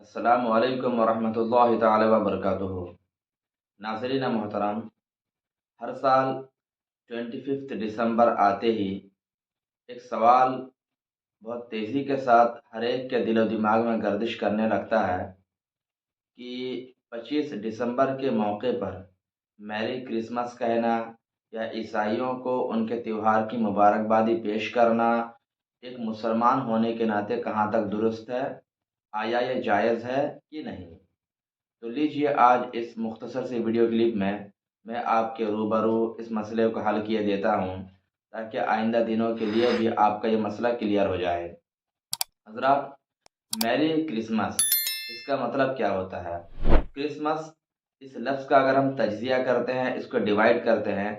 السلام علیکم ورحمۃ اللہ تعالی وبرکاتہ۔ ناظرین محترم، ہر سال 25 دسمبر آتے ہی ایک سوال بہت تیزی کے ساتھ ہر ایک کے دل و دماغ میں گردش کرنے لگتا ہے کہ 25 دسمبر کے موقع پر میری کرسمس کہنا یا عیسائیوں کو ان کے تہوار کی مبارکبادی پیش کرنا ایک مسلمان ہونے کے ناطے کہاں تک درست ہے، آیا یہ جائز ہے کہ نہیں؟ تو لیجیے آج اس مختصر سی ویڈیو کلپ میں آپ کے روبرو اس مسئلے کو حل کیے دیتا ہوں تاکہ آئندہ دنوں کے لیے بھی آپ کا یہ مسئلہ کلیئر ہو جائے۔ حضرات، میری کرسمس اس کا مطلب کیا ہوتا ہے؟ کرسمس اس لفظ کا اگر ہم تجزیہ کرتے ہیں، اس کو ڈیوائڈ کرتے ہیں،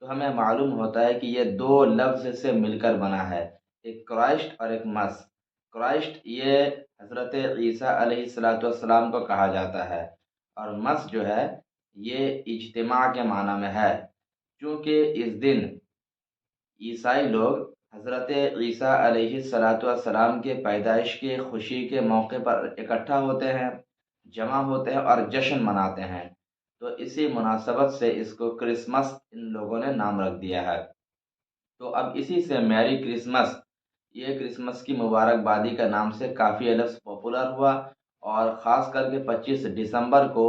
تو ہمیں معلوم ہوتا ہے کہ یہ دو لفظ سے مل کر بنا ہے، ایک کرائسٹ اور ایک مس۔ کرائسٹ یہ حضرت عیسیٰ علیہ السلام کو کہا جاتا ہے، اور مس جو ہے یہ اجتماع کے معنی میں ہے، چونکہ اس دن عیسائی لوگ حضرت عیسیٰ علیہ السلام کے پیدائش کی خوشی کے موقع پر اکٹھا ہوتے ہیں، جمع ہوتے ہیں اور جشن مناتے ہیں، تو اسی مناسبت سے اس کو کرسمس ان لوگوں نے نام رکھ دیا ہے۔ تو اب اسی سے میری کرسمس، یہ کرسمس کی مبارکبادی کا نام سے کافی لفظ پاپولر ہوا، اور خاص کر کے 25 دسمبر کو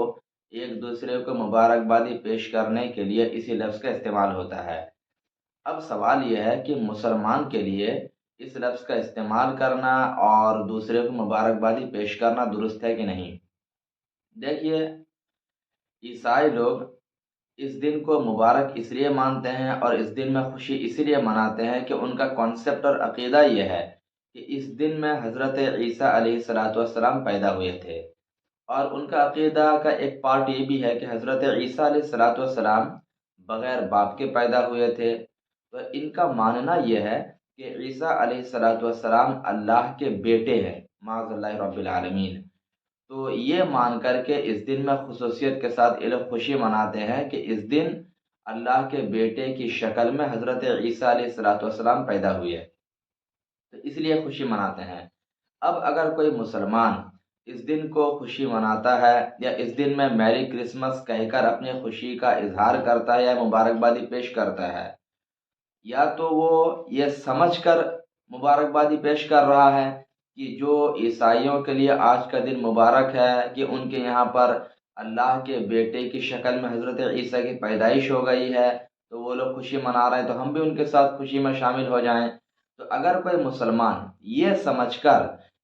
ایک دوسرے کو مبارکبادی پیش کرنے کے لیے اسی لفظ کا استعمال ہوتا ہے۔ اب سوال یہ ہے کہ مسلمان کے لیے اس لفظ کا استعمال کرنا اور دوسرے کو مبارکبادی پیش کرنا درست ہے کہ نہیں؟ دیکھیے، عیسائی لوگ اس دن کو مبارک اس لیے مانتے ہیں اور اس دن میں خوشی اس لیے مناتے ہیں کہ ان کا کانسیپٹ اور عقیدہ یہ ہے کہ اس دن میں حضرت عیسیٰ علیہ السلام پیدا ہوئے تھے، اور ان کا عقیدہ کا ایک پارٹ یہ بھی ہے کہ حضرت عیسیٰ علیہ السلام بغیر باپ کے پیدا ہوئے تھے۔ تو ان کا ماننا یہ ہے کہ عیسیٰ علیہ السلام اللہ کے بیٹے ہیں، معاذ اللہ رب العالمین۔ تو یہ مان کر کے اس دن میں خصوصیت کے ساتھ یہ لوگ خوشی مناتے ہیں کہ اس دن اللہ کے بیٹے کی شکل میں حضرت عیسیٰ علیہ السلام پیدا ہوئے، تو اس لیے خوشی مناتے ہیں۔ اب اگر کوئی مسلمان اس دن کو خوشی مناتا ہے یا اس دن میں میری کرسمس کہہ کر اپنی خوشی کا اظہار کرتا ہے یا مبارکبادی پیش کرتا ہے، یا تو وہ یہ سمجھ کر مبارکبادی پیش کر رہا ہے کہ جو عیسائیوں کے لیے آج کا دن مبارک ہے کہ ان کے یہاں پر اللہ کے بیٹے کی شکل میں حضرت عیسیٰ کی پیدائش ہو گئی ہے، تو وہ لوگ خوشی منا رہے ہیں تو ہم بھی ان کے ساتھ خوشی میں شامل ہو جائیں۔ تو اگر کوئی مسلمان یہ سمجھ کر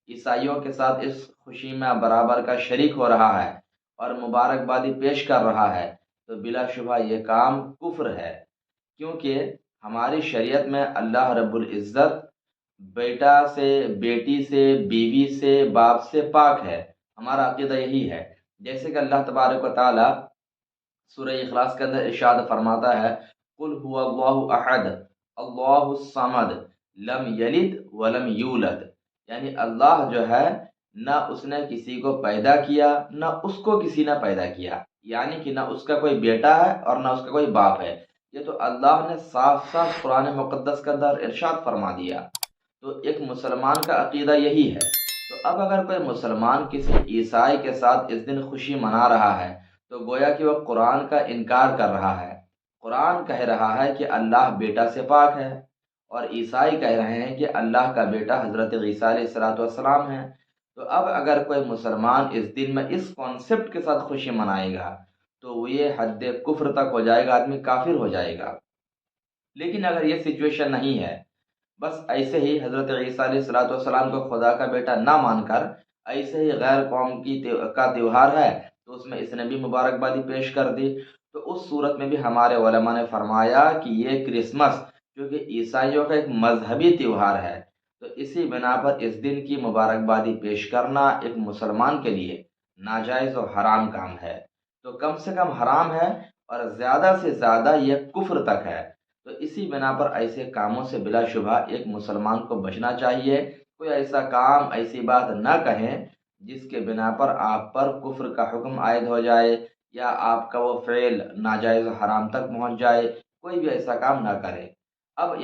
عیسائیوں کے ساتھ اس خوشی میں برابر کا شریک ہو رہا ہے اور مبارکبادی پیش کر رہا ہے، تو بلا شبہ یہ کام کفر ہے، کیونکہ ہماری شریعت میں اللہ رب العزت بیٹا سے، بیٹی سے، بیوی سے، باپ سے پاک ہے۔ ہمارا عقیدہ یہی ہے، جیسے کہ اللہ تبارک و تعالی سورہ اخلاص کے اندر ارشاد فرماتا ہے، قل هو اللہ احد اللہ الصمد لم یلد ولم یولد، یعنی اللہ جو ہے نہ اس نے کسی کو پیدا کیا نہ اس کو کسی نے پیدا کیا، یعنی کہ نہ اس کا کوئی بیٹا ہے اور نہ اس کا کوئی باپ ہے۔ یہ تو اللہ نے صاف صاف قرآن مقدس کے اندر ارشاد فرما دیا۔ تو ایک مسلمان کا عقیدہ یہی ہے۔ تو اب اگر کوئی مسلمان کسی عیسائی کے ساتھ اس دن خوشی منا رہا ہے تو گویا کہ وہ قرآن کا انکار کر رہا ہے۔ قرآن کہہ رہا ہے کہ اللہ بیٹا سے پاک ہے، اور عیسائی کہہ رہے ہیں کہ اللہ کا بیٹا حضرت عیسیٰ علیہ السلام ہے۔ تو اب اگر کوئی مسلمان اس دن میں اس کانسیپٹ کے ساتھ خوشی منائے گا تو وہ یہ حد کفر تک ہو جائے گا، آدمی کافر ہو جائے گا۔ لیکن اگر یہ سچویشن نہیں ہے، بس ایسے ہی حضرت عیسیٰ علیہ السلام کو خدا کا بیٹا نہ مان کر ایسے ہی غیر قوم کا تہوار ہے تو اس میں اس نے بھی مبارکبادی پیش کر دی، تو اس صورت میں بھی ہمارے علماء نے فرمایا کہ یہ کرسمس جو کہ عیسائیوں کا ایک مذہبی تہوار ہے، تو اسی بنا پر اس دن کی مبارکبادی پیش کرنا ایک مسلمان کے لیے ناجائز و حرام کام ہے۔ تو کم سے کم حرام ہے، اور زیادہ سے زیادہ یہ کفر تک ہے۔ تو اسی بنا پر ایسے کاموں سے بلا شبہ ایک مسلمان کو بچنا چاہیے۔ کوئی ایسا کام، ایسی بات نہ کہیں جس کے بنا پر آپ پر کفر کا حکم عائد ہو جائے یا آپ کا وہ فعل ناجائز و حرام تک پہنچ جائے، کوئی بھی ایسا کام نہ کرے۔ اب